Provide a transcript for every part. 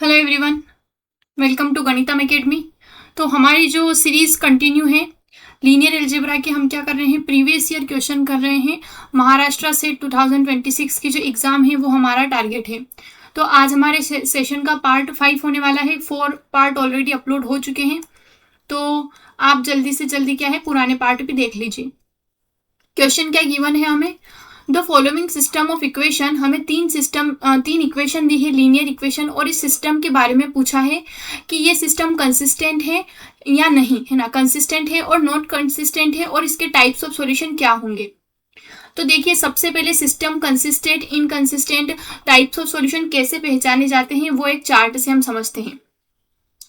Hello everyone, welcome to Ganitam academy. तो हमारी जो सीरीज़ कंटिन्यू है लीनियर अलजेब्रा के, हम क्या कर रहे हैं, प्रीवियस ईयर क्वेश्चन कर रहे हैं। महाराष्ट्र से 2026 की जो एग्ज़ाम है वो हमारा टारगेट है। तो आज हमारे सेशन का पार्ट 5 होने वाला है। 4 पार्ट ऑलरेडी अपलोड हो चुके हैं, तो आप जल्दी से जल्दी क्या है पुराने पार्ट भी देख लीजिए। क्वेश्चन क्या गिवन है हमें, the following system of equation. हमें तीन इक्वेशन दी है, लीनियर इक्वेशन, और इस सिस्टम के बारे में पूछा है कि ये सिस्टम कंसिस्टेंट है या नहीं, है ना, कंसिस्टेंट है और नॉट कंसिस्टेंट है, और इसके टाइप्स ऑफ सॉल्यूशन क्या होंगे। तो देखिए, सबसे पहले system consistent, inconsistent, types of solution कैसे पहचाने जाते हैं वो एक चार्ट से हम समझते हैं।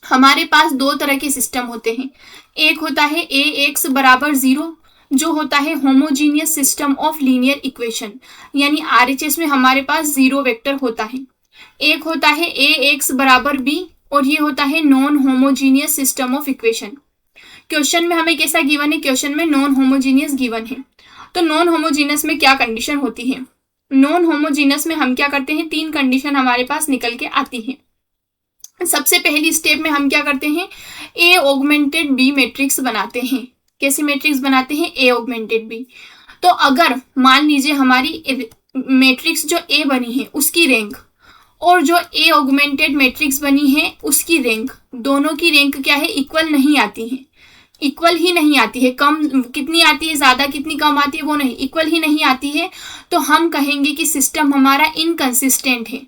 हमारे पास दो तरह के सिस्टम होते हैं। एक होता है ए एक्स बराबर 0, जो होता है homogeneous system of linear equation, यानी आरएचएस में हमारे पास 0 वेक्टर होता है। एक होता है ए एक्स बराबर बी, और ये होता है non homogeneous system of equation. Question में हमें कैसा गिवन है, क्वेश्चन में नॉन होमोजीनियस गिवन है। तो नॉन होमोजीनियस में क्या कंडीशन होती है, नॉन होमोजीनियस में हम क्या करते हैं, 3 कंडीशन हमारे पास निकल के आती है। सबसे पहली स्टेप में हम क्या करते हैं, ए ऑगमेंटेड बी मैट्रिक्स बनाते हैं। कैसी मैट्रिक्स बनाते हैं, ए ऑगमेंटेड बी। तो अगर मान लीजिए हमारी मैट्रिक्स जो ए बनी है उसकी रैंक और जो ए ऑगमेंटेड मैट्रिक्स बनी है उसकी रैंक, दोनों की रैंक क्या है, इक्वल नहीं आती है। इक्वल ही नहीं आती है, कम कितनी आती है, ज्यादा कितनी कम आती है वो नहीं, इक्वल ही नहीं आती है। तो हम कहेंगे कि सिस्टम हमारा इनकंसिस्टेंट है।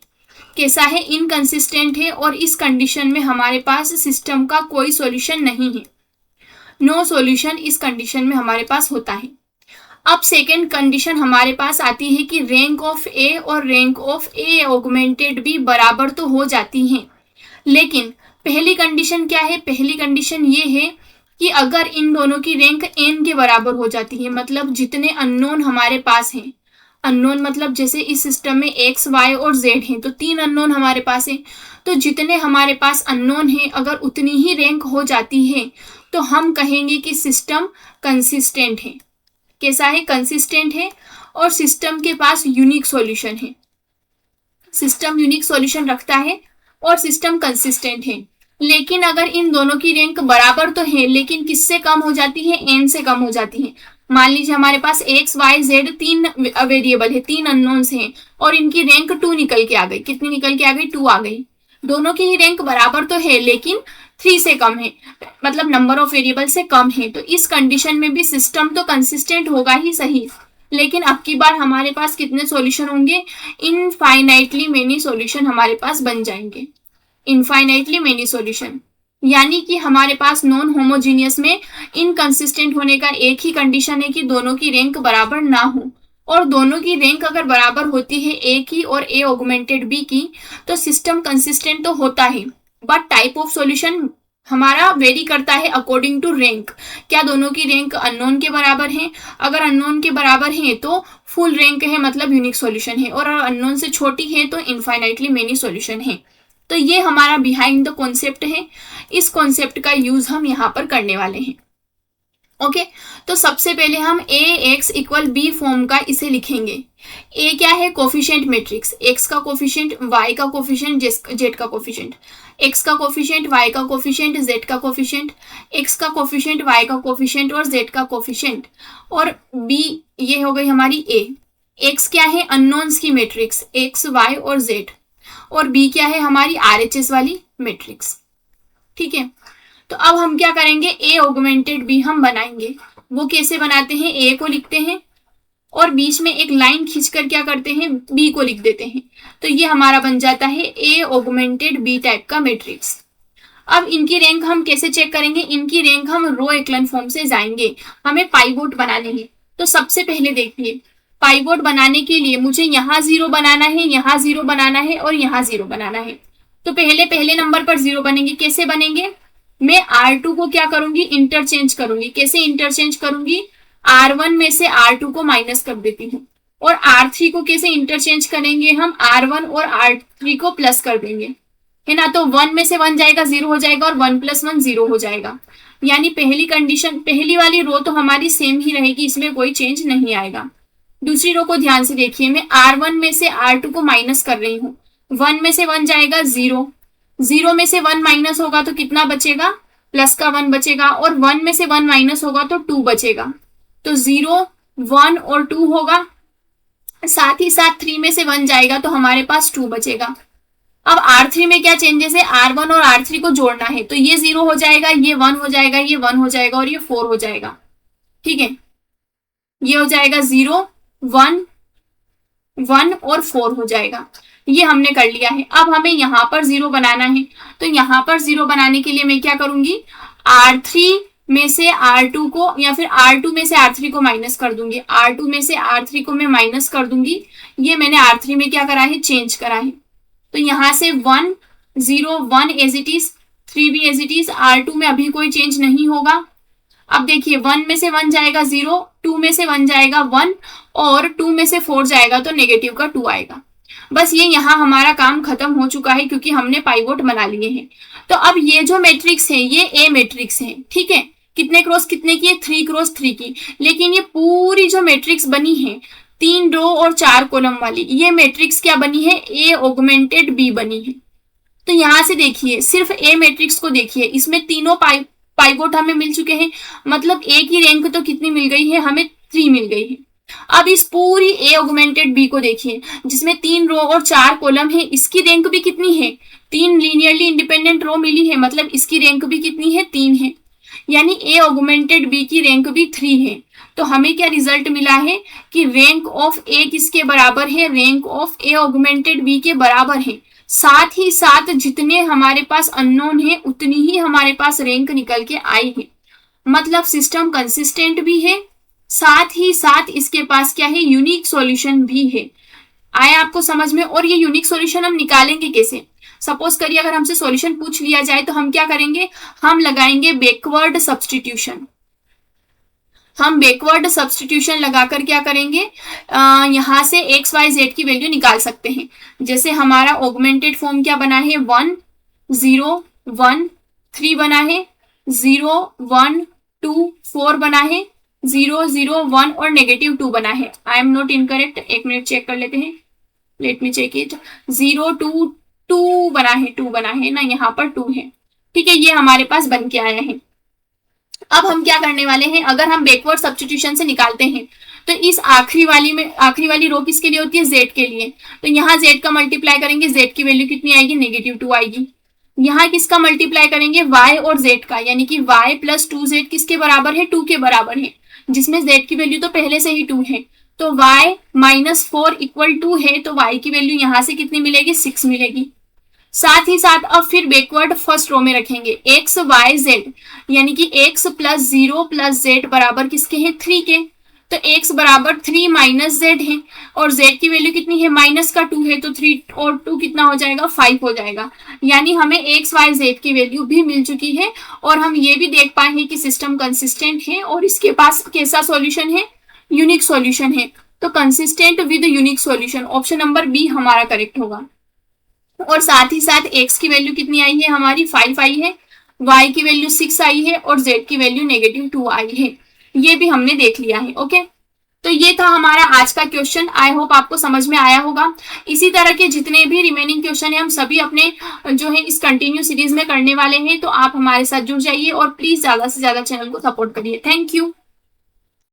कैसा है, इनकंसिस्टेंट है, और इस कंडीशन में हमारे पास सिस्टम का कोई सॉल्यूशन नहीं है, नो सॉल्यूशन इस कंडीशन में हमारे पास होता है। अब सेकेंड कंडीशन हमारे पास आती है कि रैंक ऑफ ए और rank of A augmented B बराबर तो हो जाती हैं, लेकिन पहली कंडीशन क्या है, पहली कंडीशन ये है कि अगर इन दोनों की रैंक n के बराबर हो जाती है, मतलब जितने अननोन हमारे पास हैं, अननोन मतलब जैसे इस सिस्टम में x, y और z हैं, तो 3 अननोन हमारे पास हैं। तो जितने हमारे पास अननोन हैं अगर उतनी ही रैंक हो जाती है तो हम कहेंगे कि सिस्टम कंसिस्टेंट है। कैसा है, कंसिस्टेंट है, और सिस्टम के पास यूनिक सॉल्यूशन है। सिस्टम यूनिक सॉल्यूशन रखता है और सिस्टम कंसिस्टेंट है। लेकिन अगर इन दोनों की रैंक बराबर तो है, लेकिन किससे कम हो जाती है, n से कम हो जाती है। मान लीजिए हमारे पास x, y, z 3 वेरिएबल है, 3 अननोन्स हैं, और इनकी रैंक 2 निकल के आ गई। कितनी निकल के आ गई, 2 आ गई। दोनों की ही रैंक बराबर तो है लेकिन 3 से कम है, मतलब नंबर ऑफ वेरिएबल से कम है। तो इस कंडीशन में भी सिस्टम तो कंसिस्टेंट होगा ही सही, लेकिन अब की बार हमारे पास कितने सॉल्यूशन होंगे, इनफाइनाइटली मेनी सॉल्यूशन हमारे पास बन जाएंगे। इनफाइनाइटली मेनी सॉल्यूशन, यानी कि हमारे पास नॉन होमोजीनियस में इनकंसिस्टेंट होने का एक ही कंडीशन है कि दोनों की रैंक बराबर ना हो, और दोनों की रैंक अगर बराबर होती है ए की और ए ऑगमेंटेड बी की, तो सिस्टम कंसिस्टेंट तो होता है, बट टाइप ऑफ सॉल्यूशन हमारा वेरी करता है अकॉर्डिंग टू रैंक। क्या दोनों की रैंक अननोन के बराबर है, अगर अननोन के बराबर है तो फुल रैंक है, मतलब यूनिक सॉल्यूशन है, और अगर अननोन से छोटी है तो इनफाइनाइटली मेनी सॉल्यूशन है। तो ये हमारा बिहाइंड द कॉन्सेप्ट है, इस कॉन्सेप्ट का यूज हम यहाँ पर करने वाले हैं। ओके, तो सबसे पहले हम ए एक्स इक्वल बी फॉर्म का इसे लिखेंगे। ए क्या है, कोफिशिएंट मैट्रिक्स, एक्स का कोफिशिएंट, वाई का कोफिशिएंट, जेड का कोफिशिएंट, एक्स का कोफिशिएंट, वाई का कोफिशिएंट, जेड का कोफिशिएंट, एक्स का कोफिशिएंट, वाई का कोफिशिएंट और जेड का कोफिशिएंट, और बी ये हो गई हमारी ए। एक्स क्या है, अननोन्स की मैट्रिक्स, एक्स, वाई और जेड, और बी क्या है, हमारी आरएचएस वाली मैट्रिक्स। ठीक है, तो अब हम क्या करेंगे, ए ऑगमेंटेड बी हम बनाएंगे। वो कैसे बनाते हैं, ए को लिखते हैं और बीच में एक लाइन खींचकर क्या करते हैं, बी को लिख देते हैं। तो ये हमारा बन जाता है ए ऑगमेंटेड बी टाइप का मैट्रिक्स। अब इनकी रैंक हम कैसे चेक करेंगे, इनकी रैंक हम रो एक्लन फॉर्म से जाएंगे, हमें पाइवोट बनाने हैं। तो सबसे पहले देखिए, पाइवोट बनाने के लिए मुझे यहाँ 0 बनाना है, यहाँ 0 बनाना है और यहाँ 0 बनाना है। तो पहले नंबर पर 0 बनेंगे। कैसे बनेंगे, मैं R2 को क्या करूंगी, इंटरचेंज करूंगी। कैसे इंटरचेंज करूंगी, R1 में से R2 को माइनस कर देती हूँ, और R3 को कैसे इंटरचेंज करेंगे, हम R1 और R3 को प्लस कर देंगे, है ना। तो 1 में से 1 जाएगा, 0 हो जाएगा, और 1 + 1 0 हो जाएगा। यानी पहली कंडीशन, पहली वाली रो तो हमारी सेम ही रहेगी, इसमें कोई चेंज नहीं आएगा। दूसरी रो को ध्यान से देखिए, मैं R1 में से R2 को माइनस कर रही हूँ, 1 में से 1 जाएगा 0, 0 में से 1 माइनस होगा तो कितना बचेगा, प्लस का 1 बचेगा, और 1 में से 1 माइनस होगा तो 2 बचेगा। तो 0, 1 और 2 होगा, साथ ही साथ 3 में से 1 जाएगा तो हमारे पास 2 बचेगा। अब R3 में क्या चेंजेस है, R1 और R3 को जोड़ना है, तो ये 0 हो जाएगा, ये 1 हो जाएगा, ये 1 हो जाएगा और ये 4 हो जाएगा। ठीक है, ये हो जाएगा 0, 1, 1 और 4 हो जाएगा। ये हमने कर लिया है। अब हमें यहाँ पर 0 बनाना है, तो यहाँ पर 0 बनाने के लिए मैं क्या करूंगी, R3 में से R2 को या फिर R2 में से R3 को माइनस कर दूंगी, R2 में से R3 को मैं माइनस कर दूंगी। ये मैंने R3 में क्या करा है, चेंज करा है। तो यहाँ से 1, 0, 1 एज इट इज, 3 भी एज इट इज, R2 में अभी कोई चेंज नहीं होगा। अब देखिए 1 में से 1 जाएगा 0, 2 में से 1 जाएगा 1 और 2 में से 4 जाएगा तो नेगेटिव का 2 आएगा। बस ये यहाँ हमारा काम खत्म हो चुका है क्योंकि हमने पाइवोट बना लिए हैं। तो अब ये जो मैट्रिक्स है ये ए मैट्रिक्स है। ठीक है, कितने क्रॉस कितने की है, 3 क्रॉस 3 की। लेकिन ये पूरी जो मैट्रिक्स बनी है 3 रो और 4 कॉलम वाली, ये मैट्रिक्स क्या बनी है, ए ऑगमेंटेड बी बनी है। तो यहां से देखिए सिर्फ ए मैट्रिक्स को देखिए, इसमें तीनों पाइवोट हमें मिल चुके हैं, मतलब ए की रैंक तो कितनी मिल गई है, हमें 3 मिल गई है। अब इस पूरी ए ऑगमेंटेड बी को देखिए जिसमें 3 रो और 4 कॉलम है, इसकी रैंक भी कितनी है, 3 लीनियरली इंडिपेंडेंट रो मिली है, मतलब इसकी रैंक भी कितनी है, 3 है। यानी ए ऑगमेंटेड बी की रैंक भी 3 है। तो हमें क्या रिजल्ट मिला है कि रैंक ऑफ ए किसके बराबर है, rank of A augmented B के बराबर है। साथ ही साथ जितने हमारे पास अननोन है उतनी ही हमारे पास रैंक निकल के आई है, मतलब सिस्टम कंसिस्टेंट भी है, साथ ही साथ इसके पास क्या है, यूनिक सॉल्यूशन भी है। आया आपको समझ में। और ये यूनिक सॉल्यूशन हम निकालेंगे कैसे, सपोज करिए अगर हमसे सॉल्यूशन पूछ लिया जाए तो हम क्या करेंगे, हम लगाएंगे बैकवर्ड सब्सटीट्यूशन। हम बैकवर्ड सब्सटीट्यूशन लगाकर क्या करेंगे, यहां से एक्स वाई जेड की वैल्यू निकाल सकते हैं। जैसे हमारा ऑगमेंटेड फॉर्म क्या बना है, 1, 0, 1, 3 बना है, 0, 1, 2, 4 बना है, 0, 0, 1 और -2 बना है। आई एम नॉट इनकरेक्ट, एक मिनट चेक कर लेते हैं, लेट मी चेक इट। 0, 2, 2 बना है, 2 बना है ना, यहाँ पर 2 है। ठीक है, ये हमारे पास बन के आया है। अब हम क्या करने वाले हैं, अगर हम बैकवर्ड सब्स्टिट्यूशन से निकालते हैं तो इस आखिरी वाली रो किसके लिए होती है, जेड के लिए। तो यहाँ जेड का मल्टीप्लाई करेंगे, जेड की वैल्यू कितनी आएगी, -2 आएगी। यहाँ किसका मल्टीप्लाई करेंगे, y और z का, यानी कि y प्लस 2z किसके बराबर है, 2 के बराबर है, जिसमें z की वैल्यू तो पहले से ही 2 है। तो y माइनस 4 इक्वल 2 है, तो y की वैल्यू यहाँ से कितनी मिलेगी, 6 मिलेगी। साथ ही साथ अब फिर बैकवर्ड फर्स्ट रो में रखेंगे x y z, यानी कि x प्लस 0 प्लस z बराबर किसके हैं, 3 के। तो x बराबर 3 माइनस z है और z की वैल्यू कितनी है, माइनस का 2 है, तो 3 और 2 कितना हो जाएगा, 5 हो जाएगा। यानी हमें x y z की वैल्यू भी मिल चुकी है और हम ये भी देख पाए हैं कि सिस्टम कंसिस्टेंट है और इसके पास कैसा सॉल्यूशन है, यूनिक सॉल्यूशन है। तो consistent with unique solution, option number B हमारा करेक्ट होगा। और साथ ही साथ x की वैल्यू कितनी आई है, हमारी 5 आई है, y की वैल्यू 6 आई है और z की वैल्यू -2 आई है। ये भी हमने देख लिया है। ओके, तो ये था हमारा आज का क्वेश्चन। आई होप आपको समझ में आया होगा। इसी तरह के जितने भी रिमेनिंग क्वेश्चन है हम सभी अपने जो है इस कंटिन्यू सीरीज में करने वाले हैं, तो आप हमारे साथ जुड़ जाइए और प्लीज ज्यादा से ज्यादा चैनल को सपोर्ट करिए। Thank you.